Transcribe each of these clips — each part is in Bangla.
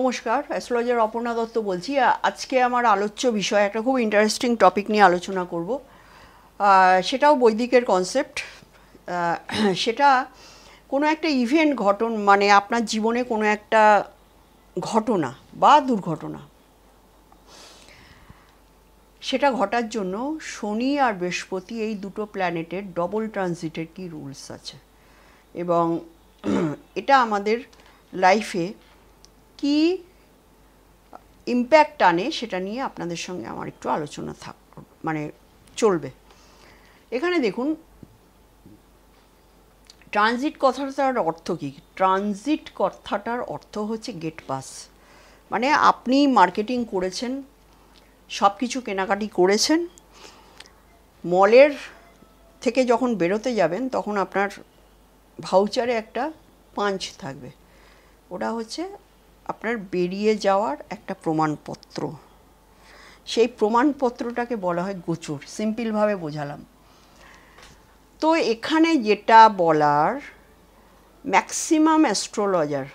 নমস্কার, অ্যাস্ট্রোলজার অপর্ণা দত্ত বলছি। আজকে আমার আলোচ্য বিষয় একটা খুব ইন্টারেস্টিং টপিক নিয়ে আলোচনা করব। সেটাও বৈদিকের কনসেপ্ট। সেটা কোনো একটা ইভেন্ট ঘটন, মানে আপনার জীবনে কোনো একটা ঘটনা বা দুর্ঘটনা, সেটা ঘটার জন্য শনি আর বৃহস্পতি এই দুটো প্ল্যানেটের ডবল ট্রানজিটের কি রুলস আছে, এবং এটা আমাদের লাইফে কি ইম্প্যাক্ট আনে সেটা নিয়ে আপনাদের সঙ্গে আমার একটু আলোচনা চলবে। এখানে দেখুন, ট্রানজিট কথাটার অর্থ কী? ট্রানজিট কথাটার অর্থ হচ্ছে গেট পাস। মানে আপনি মার্কেটিং করেছেন, সব কিছু কেনাকাটি করেছেন, মলের থেকে যখন বেরোতে যাবেন তখন আপনার ভাউচারে একটা পাঞ্চ থাকবে, ওটা হচ্ছে আপনার বেরিয়ে যাওয়ার একটা প্রমাণপত্র। সেই প্রমাণপত্রটাকে বলা হয় গোচর। সিম্পলভাবে বোঝালাম। তো এখানে যেটা বলার, ম্যাক্সিমাম অ্যাস্ট্রোলজার,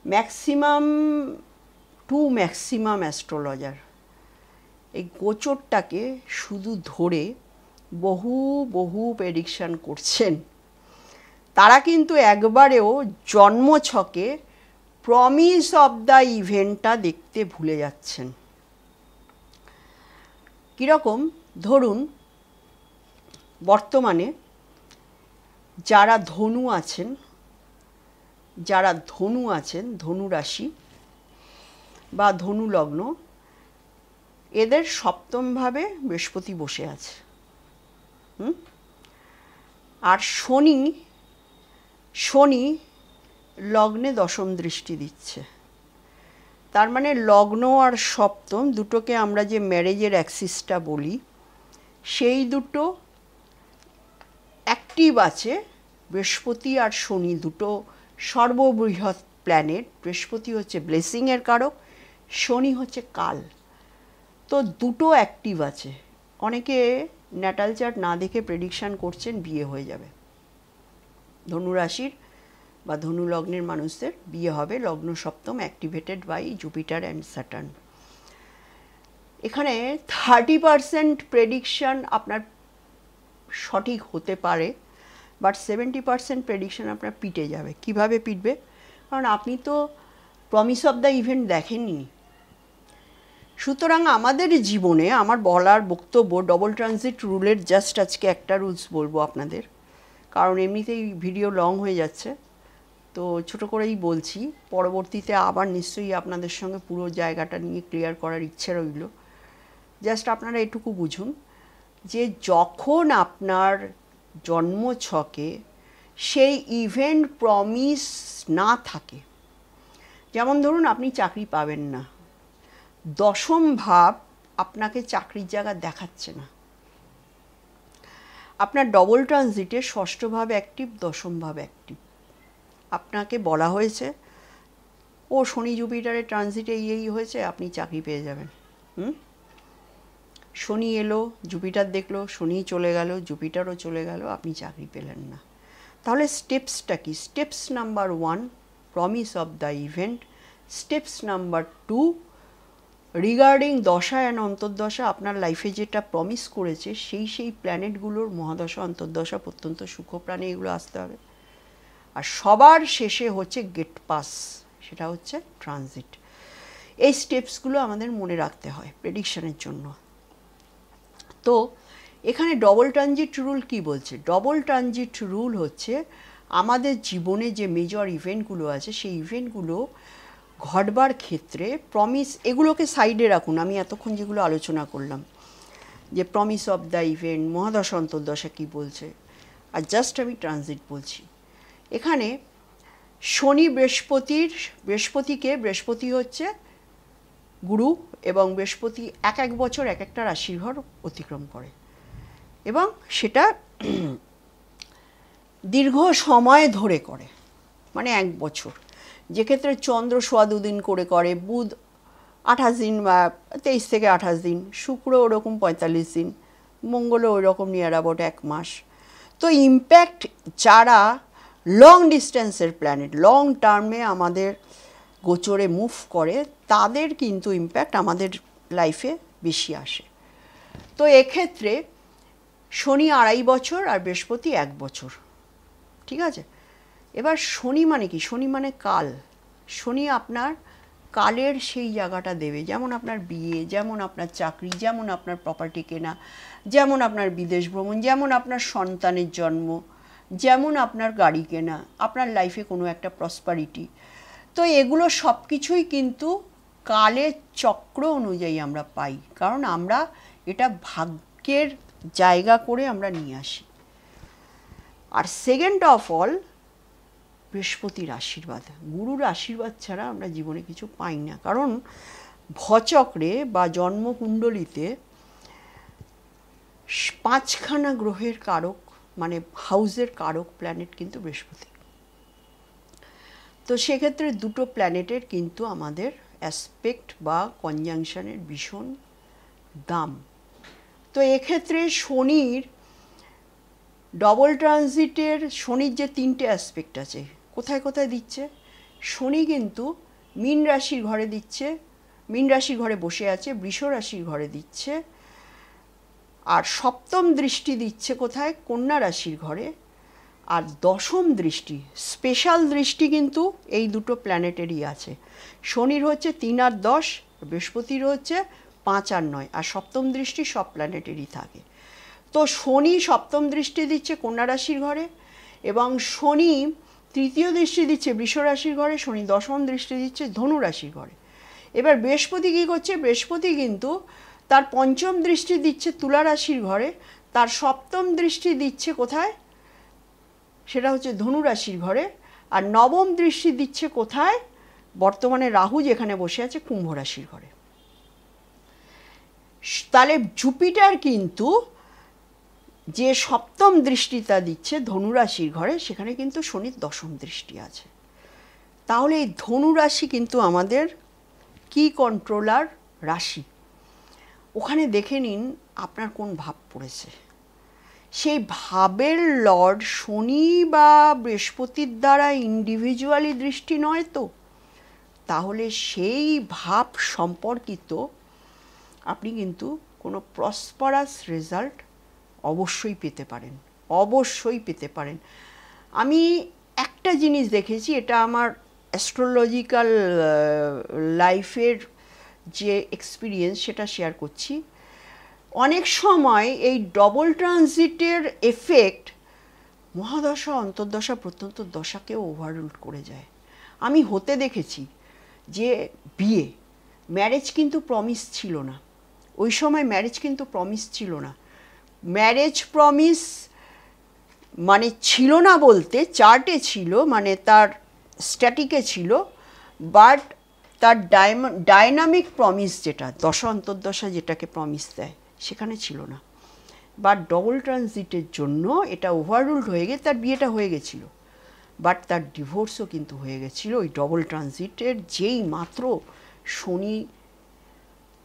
ম্যাক্সিমাম অ্যাস্ট্রোলজার এই গোচরটাকে শুধু ধরে বহু প্রেডিকশান করছেন। তারা কিন্তু একবারেও জন্মছকে প্রমিস অফ দ্য ইভেন্টটা দেখতে ভুলে যাচ্ছেন। কীরকম? ধরুন, বর্তমানে যারা ধনু আছেন, ধনু রাশি বা ধনু লগ্ন, এদের সপ্তমভাবে বৃহস্পতি বসে আছে। আর শনি লগ্নে দশম দৃষ্টি দিচ্ছে। তার মানে লগ্ন আর সপ্তম দুটোকে আমরা যে ম্যারেজের অ্যাক্সিসটা বলি, সেই দুটো অ্যাক্টিভ আছে। বৃহস্পতি আর শনি দুটো সর্ববৃহৎ প্ল্যানেট। বৃহস্পতি হচ্ছে ব্লেসিংয়ের কারক, শনি হচ্ছে কাল। তো দুটো অ্যাক্টিভ আছে। অনেকে ন্যাটাল চার্ট না দেখে প্রেডিকশান করছেন বিয়ে হয়ে যাবে। ধনুরাশির বা ধনু লগ্নের মানুষদের বিয়ে হবে, লগ্ন সপ্তম activated by Jupiter and Saturn. এখানে 30% প্রেডিকশান আপনার সঠিক হতে পারে, বাট 70% প্রেডিকশান আপনার পিটে যাবে। কিভাবে পিটবে? কারণ আপনি তো প্রমিস অফ দ্য ইভেন্ট দেখেননি। সুতরাং আমাদের জীবনে আমার বলার বক্তব্য, ডবল ট্রানজিট রুলের জাস্ট আজকে একটা রুলস বলবো আপনাদের, কারণ এমনিতেই ভিডিও লং হয়ে যাচ্ছে, তো ছোট করেই বলছি। পরবর্তীতে আবার নিশ্চয়ই আপনাদের সঙ্গে পুরো জায়গাটা নিয়ে ক্লিয়ার করার ইচ্ছে রইল। জাস্ট আপনারা এটুকু বুঝুন যে যখন আপনার জন্মছকে সেই ইভেন্ট প্রমিস না থাকে, যেমন ধরুন আপনি চাকরি পাবেন না, দশম ভাব আপনাকে চাকরির জায়গা দেখাচ্ছে না। আপনার ডবল ট্রানজিটে ষষ্ঠ ভাব অ্যাক্টিভ, দশম ভাব অ্যাক্টিভ। আপনাকে বলা হয়েছে ও শনি জুপিটারের ট্রানজিটে এই হয়েছে, আপনি চাকরি পেয়ে যাবেন। শনি এলো, জুপিটার দেখলো, শনি চলে গেল, জুপিটারও চলে গেল, আপনি চাকরি পেলেন না। তাহলে স্টেপসটা কি? Steps number 1, promise of the event. Steps number 2, regarding দশা অ্যান্ড অন্তর্দশা, আপনার লাইফে যেটা প্রমিস করেছে সেই প্ল্যানেটগুলোর মহাদশা, অন্তর্দশা, প্রত্যন্ত সূক্ষ্ম প্রাণে এগুলো আসতে হবে। আর সবার শেষে হচ্ছে গেট পাস, সেটা হচ্ছে ট্রানজিট। এই স্টেপসগুলো আমাদের মনে রাখতে হয় প্রেডিকশানের জন্য। তো এখানে ডবল ট্রানজিট রুল কি বলছে? ডবল ট্রানজিট রুল হচ্ছে আমাদের জীবনে যে মেজর ইভেন্টগুলো আছে, সেই ইভেন্টগুলো ঘটবার ক্ষেত্রে প্রমিস, এগুলোকে সাইডে রাখুন। আমি এতক্ষণ যেগুলো আলোচনা করলাম, যে প্রমিস অফ দ্য ইভেন্ট, মহাদশা অন্তর্দশা কী বলছে, আর জাস্ট আমি ট্রানজিট বলছি। এখানে শনি বৃহস্পতি হচ্ছে গুরু, এবং বৃহস্পতি এক বছর এক একটা রাশির ঘর অতিক্রম করে, এবং সেটা দীর্ঘ সময় ধরে করে, মানে 1 বছর। যেক্ষেত্রে চন্দ্র 2.25 দিন করে, বুধ 28 দিন বা 23 থেকে 28 দিন, শুক্র ওরকম 45 দিন, মঙ্গলও ওই রকম নিয়ার অ্যাবাউট 1 মাস। তো ইম্প্যাক্ট যারা লং ডিস্টেন্সের প্ল্যানেট, লং টার্মে আমাদের গোচরে মুভ করে তাদের কিন্তু ইম্প্যাক্ট আমাদের লাইফে বেশি আসে। তো এক্ষেত্রে শনি 2.5 বছর আর বৃহস্পতি 1 বছর, ঠিক আছে। এবার শনি মানে কি? শনি মানে কাল। শনি আপনার কালের সেই জায়গাটা দেবে, যেমন আপনার বিয়ে, যেমন আপনার চাকরি, যেমন আপনার প্রপার্টি কেনা, যেমন আপনার বিদেশ ভ্রমণ, যেমন আপনার সন্তানের জন্ম, যেমন আপনার গাড়ি কেনা, আপনার লাইফে কোনো একটা প্রসপারিটি। তো এগুলো সব কিছুই কিন্তু কালের চক্র অনুযায়ী আমরা পাই, কারণ আমরা এটা ভাগ্যের জায়গা করে আমরা নিয়ে আসি। আর সেকেন্ড অফ অল বৃহস্পতির আশীর্বাদ, গুরুর আশীর্বাদ ছাড়া আমরা জীবনে কিছু পাই না। কারণ ভচক্রে বা জন্মকুণ্ডলিতে 5খানা গ্রহের কারক, মানে হাউসের কারক প্ল্যানেট কিন্তু বৃহস্পতি। তো সেক্ষেত্রে দুটো প্ল্যানেটের কিন্তু আমাদের অ্যাসপেক্ট বা কনজাংশনের ভীষণ দাম। তো এক্ষেত্রে শনির ডবল ট্রানজিটের, শনির যে 3টে অ্যাসপেক্ট আছে, কোথায় কোথায় দিচ্ছে? শনি কিন্তু মীন রাশির ঘরে দিচ্ছে, মীন রাশির ঘরে বসে আছে, বৃষ রাশির ঘরে দিচ্ছে, আর সপ্তম দৃষ্টি দিচ্ছে কোথায়? কন্যা রাশির ঘরে। আর দশম দৃষ্টি, স্পেশাল দৃষ্টি কিন্তু এই দুটো প্ল্যানেটেরই আছে। শনির হচ্ছে 3 আর 10, বৃহস্পতির হচ্ছে 5 আর 9, আর সপ্তম দৃষ্টি সব প্ল্যানেটেরই থাকে। তো শনি সপ্তম দৃষ্টি দিচ্ছে কন্যা রাশির ঘরে, এবং শনি তৃতীয় দৃষ্টি দিচ্ছে বৃষ রাশির ঘরে, শনি দশম দৃষ্টি দিচ্ছে ধনু রাশির ঘরে। এবার বৃহস্পতি কী করছে? বৃহস্পতি কিন্তু তার পঞ্চম দৃষ্টি দিচ্ছে তুলা রাশির ঘরে, তার সপ্তম দৃষ্টি দিচ্ছে কোথায়? সেটা হচ্ছে ধনু রাশির ঘরে, আর নবম দৃষ্টি দিচ্ছে কোথায়? বর্তমানে রাহু যেখানে বসে আছে কুম্ভ রাশির ঘরে। তাহলে জুপিটার কিন্তু যে সপ্তম দৃষ্টিটা দিচ্ছে ধনু রাশির ঘরে, সেখানে কিন্তু শনির দশম দৃষ্টি আছে। তাহলে এই ধনু রাশি কিন্তু আমাদের কি কন্ট্রোলার রাশি। ওখানে দেখে নিন আপনার কোন ভাব পড়েছে। সেই ভাবের লর্ড শনি বা বৃহস্পতির দ্বারা ইন্ডিভিজুয়ালি দৃষ্টি নয় তো, তাহলে সেই ভাব সম্পর্কিত আপনি কিন্তু কোনো প্রসপারাস রেজাল্ট অবশ্যই পেতে পারেন, অবশ্যই পেতে পারেন। আমি একটা জিনিস দেখেছি, এটা আমার অ্যাস্ট্রোলজিক্যাল লাইফের যে এক্সপিরিয়েন্স সেটা শেয়ার করছি। অনেক সময় এই ডবল ট্রানজিটের এফেক্ট মহাদশা, অন্তর্দশা, প্রত্যন্ত দশাকেও ওভাররুল করে যায়। আমি হতে দেখেছি যে বিয়ে, ম্যারেজ কিন্তু প্রমিস ছিল না, ওই সময় ম্যারেজ কিন্তু প্রমিস ছিল না। ম্যারেজ প্রমিস মানে ছিল না বলতে চার্টে ছিল, মানে তার স্ট্যাটিকে ছিল, বাট তার ডায়নামিক প্রমিস যেটা দশা অন্তর্দশা যেটাকে প্রমিস দেয় সেখানে ছিল না। বাট ডবল ট্রানজিটের জন্য এটা ওভাররুলড হয়ে গিয়ে তার বিয়েটা হয়ে গেছিল, বাট তার ডিভোর্সও কিন্তু হয়ে গেছিল ওই ডবল ট্রানজিটের যেই মাত্র শনি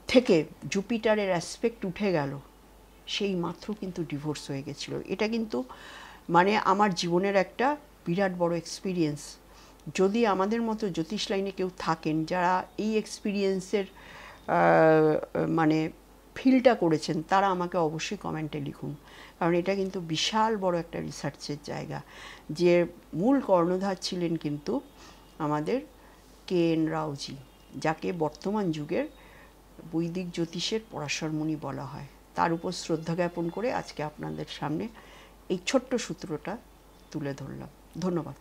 থেকে জুপিটারের অ্যাসপেক্ট উঠে গেল, সেই মাত্র কিন্তু ডিভোর্স হয়ে গেছিল। এটা কিন্তু মানে আমার জীবনের একটা বিরাট বড় এক্সপিরিয়েন্স। যদি আমাদের মতো জ্যোতিষ লাইনে কেউ থাকেন যারা এই এক্সপিরিয়েন্সের মানে ফিলটা করেছেন, তারা আমাকে অবশ্যই কমেন্টে লিখুন, কারণ এটা কিন্তু বিশাল বড় একটা রিসার্চের জায়গা। যে মূল কর্ণধার ছিলেন কিন্তু আমাদের KN রাওজি, যাকে বর্তমান যুগের বৈদিক জ্যোতিষের পরাশরমণি বলা হয়। তার উপর শ্রদ্ধা জ্ঞাপন করে আজকে আপনাদের সামনে এই ছোট্ট সূত্রটা তুলে ধরলাম। ধন্যবাদ।